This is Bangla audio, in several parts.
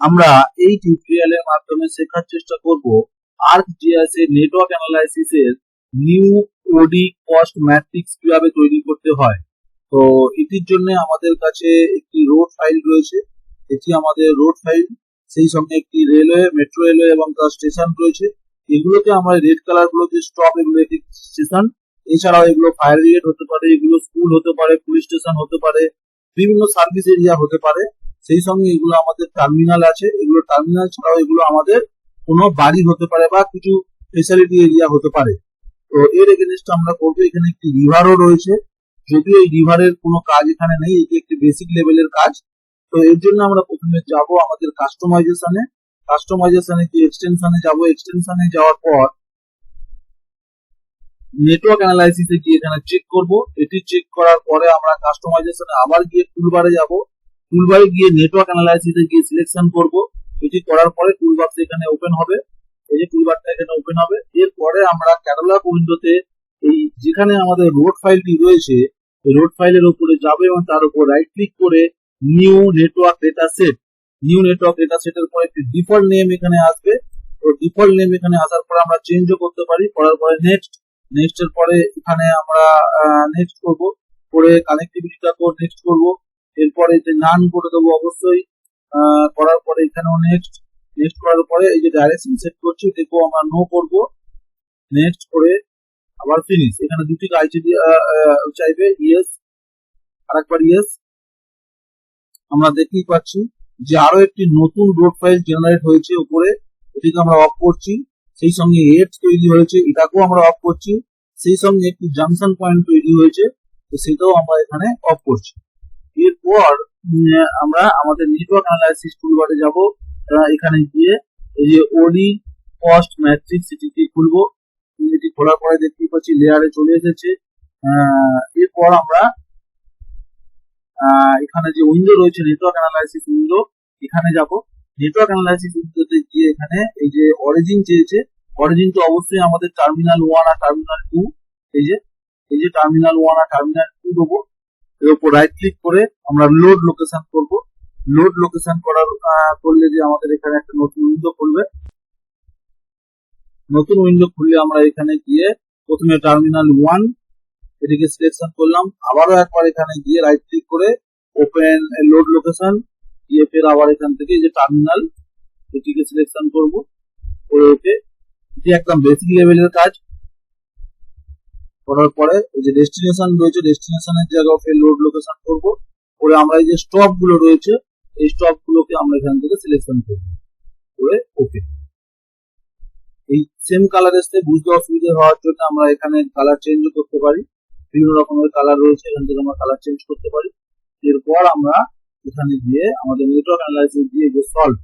আমরা এই টিউটোরিয়ালের মাধ্যমে শেখার চেষ্টা করব ArcGIS এর নেটওয়ার্ক অ্যানালাইসিস এর নিউ ওডি কস্ট ম্যাট্রিক্স কিভাবে তৈরি করতে হয়। তো এটির জন্য আমাদের কাছে একটি রোড ফাইল রয়েছে, এটি আমাদের রোড ফাইল, সেই সঙ্গে একটি রেলওয়ে, মেট্রো রেলওয়ে এবং তার স্টেশন রয়েছে। এগুলোকে আমরা রেড কালার গুলোতে স্টপ, এগুলো একটি স্টেশন। এছাড়াও এগুলো ফায়ার ব্রিগেড হতে পারে, এগুলো স্কুল হতে পারে, পুলিশ স্টেশন হতে পারে, বিভিন্ন সার্ভিস এরিয়া হতে পারে। সেই সঙ্গে এগুলো আমাদের টার্মিনাল আছে, এগুলো টার্মিনাল ছাড়াও এগুলো আমাদের কোনো বাড়ি হতে পারে বা কিছু ফেসিলিটি এরিয়া হতে পারে। তো এর এগেইনস্ট আমরা করবো, এখানে একটি রিভারও রয়েছে, যদিও এই রিভারের কোনো কাজ এখানে নেই, এটি একটি বেসিক লেভেলের কাজ। তো এর জন্য আমরা প্রথমে যাব আমাদের কাস্টমাইজেশনে কি এক্সটেনশনে যাব, এক্সটেনশনে যাওয়ার পর নেটওয়ার্ক অ্যানালাইসিসে গিয়ে এখানে চেক করব। এটি চেক করার পরে আমরা কাস্টমাইজেশনে আবার গিয়ে টুলবারে যাব, টুলবারে গিয়ে নেটওয়ার্ক অ্যানালাইসিসে গিয়ে সিলেকশন করব। এটি করার পরে টুলবাক্স এখানে ওপেন হবে, এই যে টুলবারটা এখানে ওপেন হবে। এরপরে আমরা ক্যাটালগ উইন্ডোতে এই যেখানে আমাদের রোড ফাইলটি রয়েছে, এই রোড ফাইলের উপরে যাবে এবং তার উপর রাইট ক্লিক করে new network data set, new network data সেটের পরে একটি ডিফল্ট নেম এখানে আসবে। তো ডিফল্ট নেম এখানে আসার পরে আমরা চেঞ্জও করতে পারি, করার পরে নেক্সট, নেক্সট এর পরে এখানে আমরা নেক্সট করব, করে কানেক্টিভিটিটা কোড নেক্সট করব, এরপরে যে নান করে দেবো অবশ্যই, করার পরে এখানেও নেক্সট, নেক্সট করার পরে এই যে ডাইরেকশন সেট করছি এটাকেও আমরা নো করব, নেক্সট করে আবার ফিনিশ। এখানে দুটি ক্রাইটেরিয়া চাইবে, ইয়েস, আরেকবার ইয়েস। আমরা দেখতেই পাচ্ছি যে আরো একটি নতুন রোড ফাইল জেনারেট হয়েছে উপরে, এটিকে আমরা অফ করছি। সেই সঙ্গে এডস তৈরি হয়েছে, এটাকেও আমরা অফ করছি। সেই সঙ্গে একটি জাংশন পয়েন্ট তৈরি হয়েছে, তো সেটাও আমরা এখানে অফ করছি। এরপর আমরা আমাদের নেটওয়ার্ক অ্যানালাইসিস টুলবারে যাব, এখানে গিয়ে এই যে ওডি কস্ট ম্যাট্রিক্স এটিকে খুলবো। এটি খোলার পরে দেখতেই পাচ্ছি লেয়ারে চলে এসেছে। এরপর আমরা এখানে যে উইন্ডো রয়েছে নেটওয়ার্ক অ্যানালাইসিস উইন্ডো, এখানে যাব। নেটওয়ার্ক অ্যানালাইসিস উইন্ডোতে গিয়ে এখানে এই যে অরিজিন চেয়েছে, অরিজিন তো অবশ্যই আমাদের টার্মিনাল 1 আর টার্মিনাল 2, এই যে টার্মিনাল 1 আর টার্মিনাল 2 দেবো। এর উপর রাইট ক্লিক করে আমরা লোড লোকেশন করব। লোড লোকেশন করলে যে আমাদের এখানে একটা নতুন উইন্ডো খুলবে, নতুন উইন্ডো খুললে আমরা এখানে গিয়ে প্রথমে টার্মিনাল 1 এটিকে সিলেকশন করলাম, আবারও একবার এখানে গিয়ে রাইট ক্লিক করে ওপেন লোড লোকেশন গিয়ে ফের আবার এখান থেকে যে টার্মিনাল এটিকে সিলেকশন করব, করে ওকে। এটি একদম বেসিক লেভেলের কাজ। করার পরে এই যে ডেস্টিনেশন রয়েছে, ডেস্টিনেশনের জায়গায় ফের লোড লোকেশন করব, করে আমরা এই যে স্টপ গুলো রয়েছে এই স্টপ গুলোকে আমরা এখান থেকে সিলেকশন করব, করে ওকে। এই সেম কালার এসে বুঝতে অসুবিধা হওয়ার জন্য আমরা এখানে কালার চেঞ্জ করতে পারি, বিভিন্ন রকমের কালার রয়েছে, এখান থেকে আমরা কালার চেঞ্জ করতে পারি। এরপর আমরা এখানে গিয়ে আমাদের নেটওয়ার্ক অ্যানালাইসিস দিয়ে যে সলভ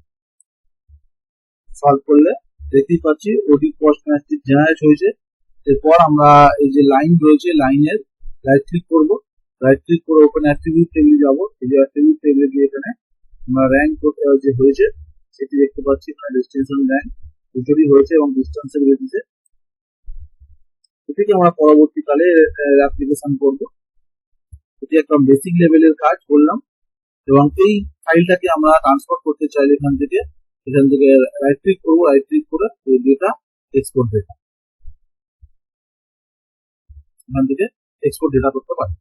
করলে দেখতেই পাচ্ছি ওডি কস্ট ম্যাট্রিক্স জেনারেট হয়েছে। এরপর আমরা এই যে লাইন রয়েছে, লাইনের রাইট ক্লিক করব, রাইট ক্লিক করে ওপেন অ্যাট্রিবিউট টেবিলে যাব। এই যে অ্যাট্রিবিউট টেবিলে গিয়ে এখানে আমরা র্যাঙ্ক যে হয়েছে সেটি দেখতে পাচ্ছি, এখানে ডেস্টিনেশন র্যাঙ্ক দুটোরই হয়েছে এবং ডিস্টেন্সের বেসিসে। এটিকে আমরা পরবর্তীকালে অ্যাপ্লিকেশন করব। এটি একটা বেসিক লেভেলের কাজ করলাম এবং এই ফাইলটাকে আমরা ট্রান্সফার করতে চাইলে এখান থেকে রাইট ক্লিক করবো, রাইট ক্লিক করে এই ডেটা এক্সপোর্ট ডেটা, এখান থেকে এক্সপোর্ট ডেটা করতে পারি।